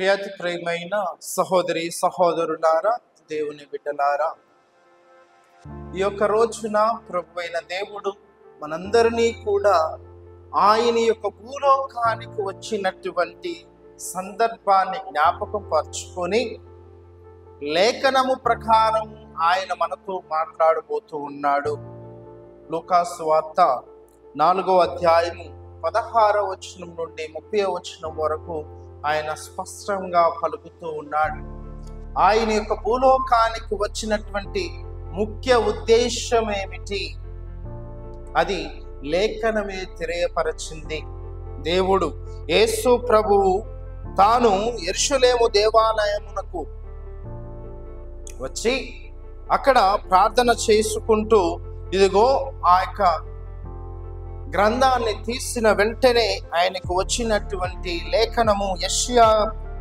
ప్రియతి ప్రియమైన సహోదరి సహోదరులారా, దేవుని బిడ్డలారా, ఈ యొక్క రోజున ప్రభువైన దేవుడు మనందరినీ కూడా ఆయన యొక్క భూలోకానికి వచ్చినటువంటి సందర్భాన్ని జ్ఞాపకం పరుచుకొని లేఖనము ప్రకారం ఆయన మనతో మాట్లాడబోతూ ఉన్నాడు. లూకా సువార్త 4వ అధ్యాయము 16వ వచనం నుండి 30వ వచనం వరకు ఆయన స్పష్టంగా పలుకుతూ ఉన్నాడు. ఆయన యొక్క భూలోకానికి వచ్చినటువంటి ముఖ్య ఉద్దేశం ఏమిటి? అది లేఖనమే తెలియపరచింది. దేవుడు యేసు ప్రభువు తాను యెరూషలేము దేవాలయమునకు వచ్చి అక్కడ ప్రార్థన చేసుకుంటూ ఇదిగో ఆ యొక్క గ్రంథాన్ని తీసిన వెంటనే ఆయనకు వచ్చినటువంటి లేఖనము, యెషయా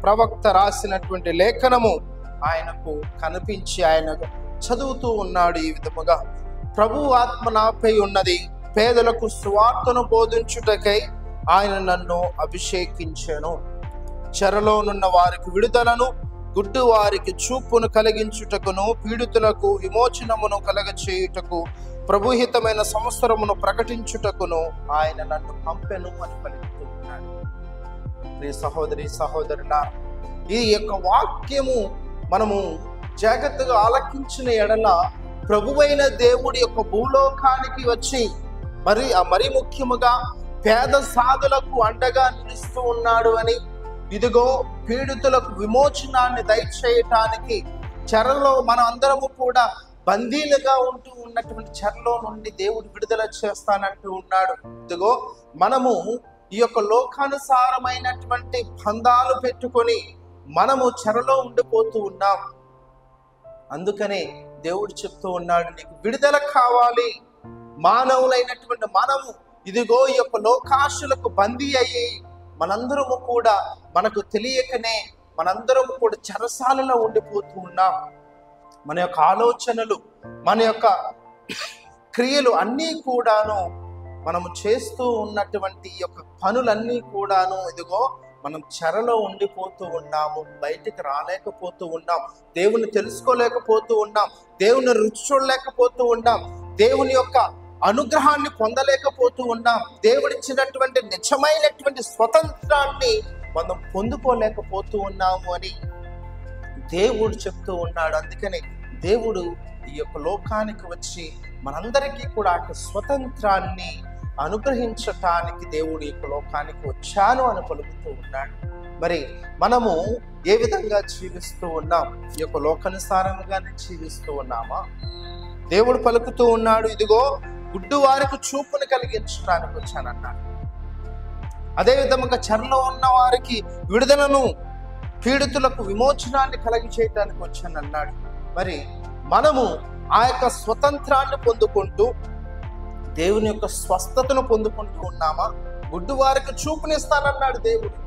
ప్రవక్త రాసినటువంటి లేఖనము ఆయనకు కనిపించి ఆయన చదువుతూ ఉన్నాడు. ఈ విధముగా, ప్రభు ఆత్మ నాపై ఉన్నది, పేదలకు సువార్తను బోధించుటకై ఆయన నన్ను అభిషేకించెను. చెరలోనున్న వారికి విడుదలను, గుడ్డు వారికి చూపును కలిగించుటకును, పీడితులకు విమోచనమును కలగచేయుటకు, ప్రభుహితమైన సంవత్సరమును ప్రకటించుటకును ఆయన నన్ను పంపెను అని పలుకుతూ ఉన్నాడు. ప్రియ సహోదరి సహోదరులా, ఈ యొక్క వాక్యము మనము జాగ్రత్తగా ఆలకించిన ఎడల ప్రభువైన దేవుడి యొక్క భూలోకానికి వచ్చి మరి ముఖ్యముగా పేద సాధులకు అండగా నిలుస్తూ ఉన్నాడు అని, ఇదిగో పీడితులకు విమోచనాన్ని దయచేయటానికి, చెరలో మన అందరము కూడా బందీలుగా ఉంటూ ఉన్నటువంటి చెరలో నుండి దేవుడు విడుదల చేస్తానంటూ ఉన్నాడు. ఇదిగో మనము ఈ యొక్క లోకానుసారమైనటువంటి బంధాలు పెట్టుకొని మనము చెరలో ఉండిపోతూ ఉన్నాం. అందుకనే దేవుడు చెప్తూ ఉన్నాడు, నీకు విడుదల కావాలి. మానవులైనటువంటి మనము ఇదిగో ఈ యొక్క లోకాశులకు బందీ అయ్యి మనందరము కూడా మనకు తెలియకనే మనందరము కూడా చెరసాలలో ఉండిపోతూ ఉన్నాం. మన యొక్క ఆలోచనలు, మన యొక్క క్రియలు అన్నీ కూడాను మనము చేస్తూ ఉన్నటువంటి ఈ యొక్క పనులన్నీ కూడాను ఇదిగో మనం చెరలో ఉండిపోతూ ఉన్నాము. బయటికి రాలేకపోతూ ఉన్నాం, దేవుని తెలుసుకోలేకపోతూ ఉన్నాం, దేవుని రుచి చూడలేకపోతూ ఉన్నాం, దేవుని యొక్క అనుగ్రహాన్ని పొందలేకపోతూ ఉన్నాం, దేవుడిచ్చినటువంటి నిజమైనటువంటి స్వతంత్రాన్ని మనం పొందుకోలేకపోతూ ఉన్నాము అని దేవుడు చెప్తూ ఉన్నాడు. అందుకని దేవుడు ఈ యొక్క లోకానికి వచ్చి మనందరికీ కూడా ఆ స్వతంత్రాన్ని అనుగ్రహించటానికి దేవుడు ఈ యొక్క లోకానికి వచ్చాను అని పలుకుతూ ఉన్నాడు. మరి మనము ఏ విధంగా జీవిస్తూ ఉన్నాం? ఈ యొక్క లోకానుసారంగానే జీవిస్తూ ఉన్నామా? దేవుడు పలుకుతూ ఉన్నాడు, ఇదిగో గుడ్డు వారికి చూపును కలిగించడానికి వచ్చానన్నాడు. అదే విధంగా చెరలో ఉన్న వారికి విడుదలను, పీడితులకు విమోచనాన్ని కలిగి చేయడానికి వచ్చానన్నాడు. మరి మనము ఆ యొక్క స్వతంత్రాన్ని పొందుకుంటూ దేవుని యొక్క స్వస్థతను పొందుకుంటూ ఉన్నామా? గుడ్డు వారికి చూపునిస్తానన్నాడు దేవుడు.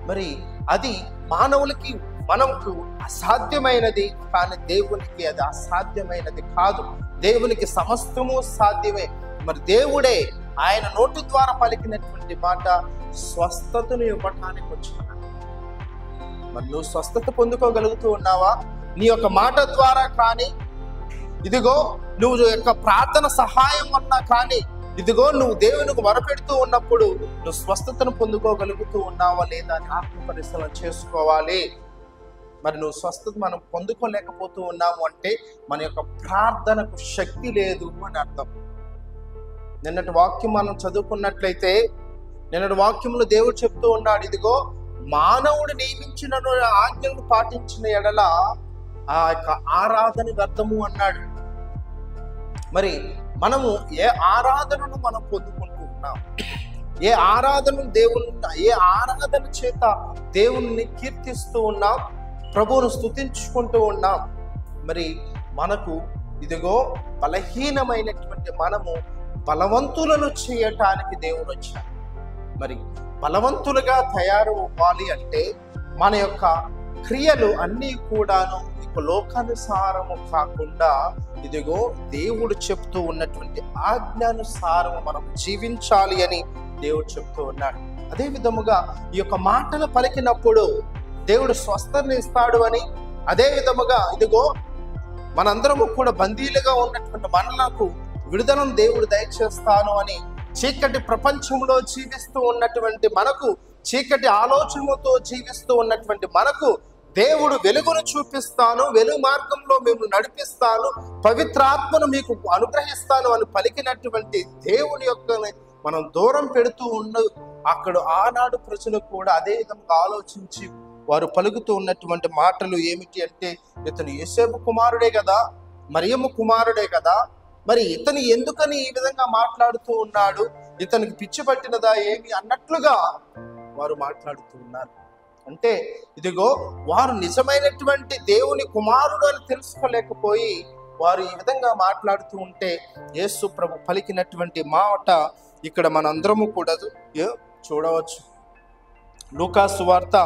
మరి అది మానవులకి మనకు అసాధ్యమైనది, కానీ దేవునికి అది అసాధ్యమైనది కాదు. దేవునికి సమస్తము సాధ్యమే. మరి దేవుడే ఆయన నోటి ద్వారా పలికినటువంటి మాట స్వస్థతను ఇవ్వటానికి వచ్చాను. మరి నువ్వు స్వస్థత పొందుకోగలుగుతూ ఉన్నావా? నీ యొక్క మాట ద్వారా కానీ, ఇదిగో నువ్వు యొక్క ప్రార్థన సహాయం వల్ల కానీ, ఇదిగో నువ్వు దేవునికి మొరపెడుతూ ఉన్నప్పుడు నువ్వు స్వస్థతను పొందుకోగలుగుతూ ఉన్నావా లేదా అని ఆత్మ పరిశీలన చేసుకోవాలి. మరి నువ్వు స్వస్థత మనం పొందుకోలేకపోతూ ఉన్నాము అంటే మన యొక్క ప్రార్థనకు శక్తి లేదు అని అర్థం. నిన్నటి వాక్యం మనం చదువుకున్నట్లయితే, నిన్నటి వాక్యంలో దేవుడు చెప్తూ ఉన్నాడు, ఇదిగో మానవుడు నియమించిన ఆజ్ఞలను పాటించిన ఎడల ఆ యొక్క ఆరాధన వ్యర్థము అన్నాడు. మరి మనము ఏ ఆరాధనను మనం పొందుకుంటూ ఉన్నాం? ఏ ఆరాధన ఏ ఆరాధన చేత దేవుణ్ణి కీర్తిస్తూ ఉన్నాం, ప్రభువును స్తుతించుకుంటూ ఉన్నాం? మరి మనకు ఇదిగో బలహీనమైనటువంటి మనము బలవంతులను చేయటానికి దేవుడు వచ్చాడు. మరి బలవంతులుగా తయారు అవ్వాలి అంటే మన యొక్క క్రియలు అన్నీ కూడాను ఇక లోకానుసారము కాకుండా ఇదిగో దేవుడు చెప్తూ ఉన్నటువంటి ఆజ్ఞానుసారము మనం జీవించాలి అని దేవుడు చెప్తూ ఉన్నాడు. అదే విధముగా ఈ యొక్క మాటలు పలికినప్పుడు దేవుడు స్వస్థతని ఇస్తాడు అని, అదే విధముగా ఇదిగో మనందరము కూడా బందీలుగా ఉన్నటువంటి మనలకు విడుదలను దేవుడు దయచేస్తాను అని, చీకటి ప్రపంచంలో జీవిస్తూ ఉన్నటువంటి మనకు, చీకటి ఆలోచనలతో జీవిస్తూ ఉన్నటువంటి మనకు దేవుడు వెలుగును చూపిస్తాను, వెలుగు మార్గంలో మేము నడిపిస్తాను, పవిత్రాత్మను మీకు అనుగ్రహిస్తాను అని పలికినటువంటి దేవుని యొక్క మనం దూరం పెడుతూ అక్కడ ఆనాడు ప్రజలు కూడా అదే విధంగా ఆలోచించి వారు పలుకుతూ ఉన్నటువంటి మాటలు ఏమిటి అంటే, ఇతను యోసేపు కుమారుడే కదా, మరియమ్మ కుమారుడే కదా, మరి ఇతను ఎందుకని ఈ విధంగా మాట్లాడుతూ ఉన్నాడు, ఇతనికి పిచ్చి పట్టినదా ఏమి అన్నట్లుగా వారు మాట్లాడుతూ ఉన్నారు. అంటే ఇదిగో వారు నిజమైనటువంటి దేవుని కుమారుడు అని తెలుసుకోలేకపోయి వారు ఈ విధంగా మాట్లాడుతూ ఉంటే యేసు ప్రభు పలికినటువంటి మాట ఇక్కడ మనందరము కూడా చూడవచ్చు. లూకాసు వార్త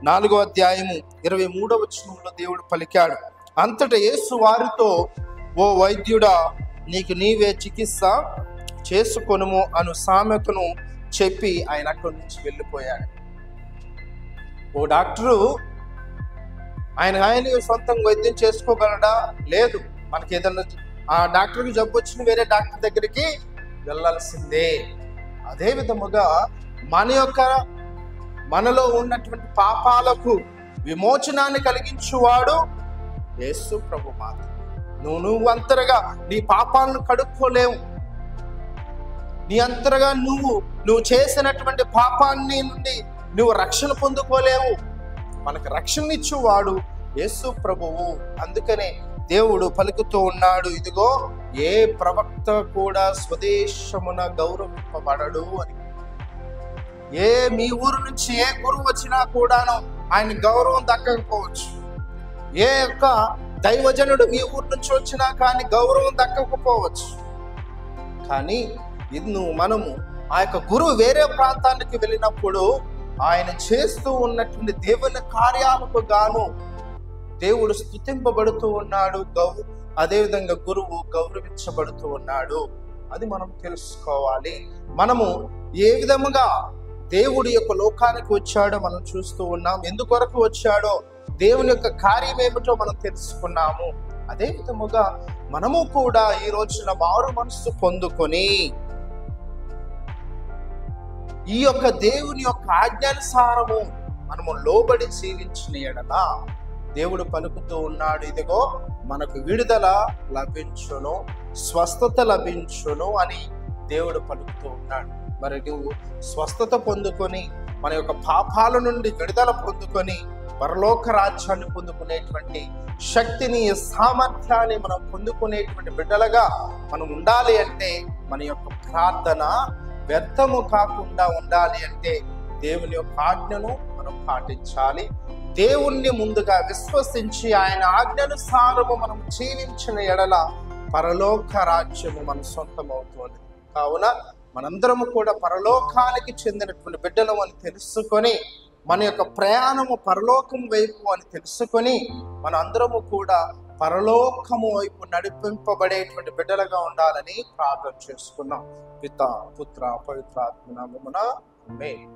4వ అధ్యాయము 23వ వచనంలో దేవుడు పలికాడు, అంతటా యేసు వారితో, ఓ వైద్యుడా, నీకు నీవే చికిత్స చేసుకొనుము అను సామెతను చెప్పి ఆయన అక్కడి నుంచి వెళ్ళిపోయాడు. ఓ డాక్టరు ఆయన సొంతంగా వైద్యం చేసుకోగలడా? లేదు. మనకి ఏదన్నా ఆ డాక్టర్కి జబ్బు వచ్చిన వేరే డాక్టర్ దగ్గరికి వెళ్ళాల్సిందే. అదే విధముగా మనలో ఉన్నటువంటి పాపాలకు విమోచనాన్ని కలిగించువాడు యేసు ప్రభు మాత్రం. నువ్వు అంతరగా నీ పాపాలను కడుక్కోలేవు. నీ అంతరగా నువ్వు చేసినటువంటి పాపాన్ని నుండి నువ్వు రక్షణ పొందుకోలేవు. మనకు రక్షణ ఇచ్చేవాడు యేసు ప్రభువు. అందుకనే దేవుడు పలుకుతూ ఉన్నాడు, ఇదిగో ఏ ప్రవక్త కూడా స్వదేశమున గౌరవింపబడడు అని. మీ ఊరు నుంచి ఏ గురువు వచ్చినా కూడాను ఆయన గౌరవం దక్కకపోవచ్చు. ఏ యొక్క దైవజనుడు మీ ఊరు నుంచి వచ్చినా కానీ గౌరవం దక్కకపోవచ్చు. కానీ మనము ఆ యొక్క గురువు వేరే ప్రాంతానికి వెళ్ళినప్పుడు ఆయన చేస్తూ ఉన్నటువంటి దేవుని కార్యాలకు గాను దేవుడు స్తుతింపబడుతూ ఉన్నాడు. అదేవిధంగా గురువు గౌరవించబడుతూ ఉన్నాడు. అది మనం తెలుసుకోవాలి. మనము ఏ విధముగా దేవుడి యొక్క లోకానికి వచ్చాడో మనం చూస్తూ ఉన్నాం. ఎందుకొరకు వచ్చాడో, దేవుని యొక్క కార్యం ఏమిటో మనం తెలుసుకున్నాము. అదే విధముగా మనము కూడా ఈ రోజున మారు మనస్సు పొందుకొని ఈ యొక్క దేవుని యొక్క ఆజ్ఞానుసారము మనము లోబడి జీవించిన ఎడల దేవుడు పలుకుతూ ఉన్నాడు, ఇదిగో మనకు విడుదల లభించును, స్వస్థత లభించును అని దేవుడు పలుకుతూ ఉన్నాడు. మరి నువ్వు స్వస్థత పొందుకొని మన యొక్క పాపాల నుండి విడుదల పొందుకొని పరలోక రాజ్యాన్ని పొందుకునేటువంటి శక్తిని, సామర్థ్యాన్ని మనం పొందుకునేటువంటి బిడ్డలుగా మనం ఉండాలి అంటే, మన యొక్క ప్రార్థన వ్యర్థము కాకుండా ఉండాలి అంటే దేవుని యొక్క ఆజ్ఞను మనం పాటించాలి. దేవుణ్ణి ముందుగా విశ్వసించి ఆయన ఆజ్ఞానుసారము మనం జీవించిన ఎడల పరలోక రాజ్యము మన సొంతం అవుతుంది. కావున మనందరము కూడా పరలోకానికి చెందినటువంటి బిడ్డలు అని తెలుసుకొని, మన యొక్క ప్రయాణము పరలోకం వైపు అని తెలుసుకొని, మన అందరము కూడా పరలోకము వైపు నడిపింపబడేటువంటి బిడ్డలుగా ఉండాలని ప్రార్థన చేసుకున్నాం. పితా, పుత్ర, పవిత్రాత్మ నామమున ఆమేన్.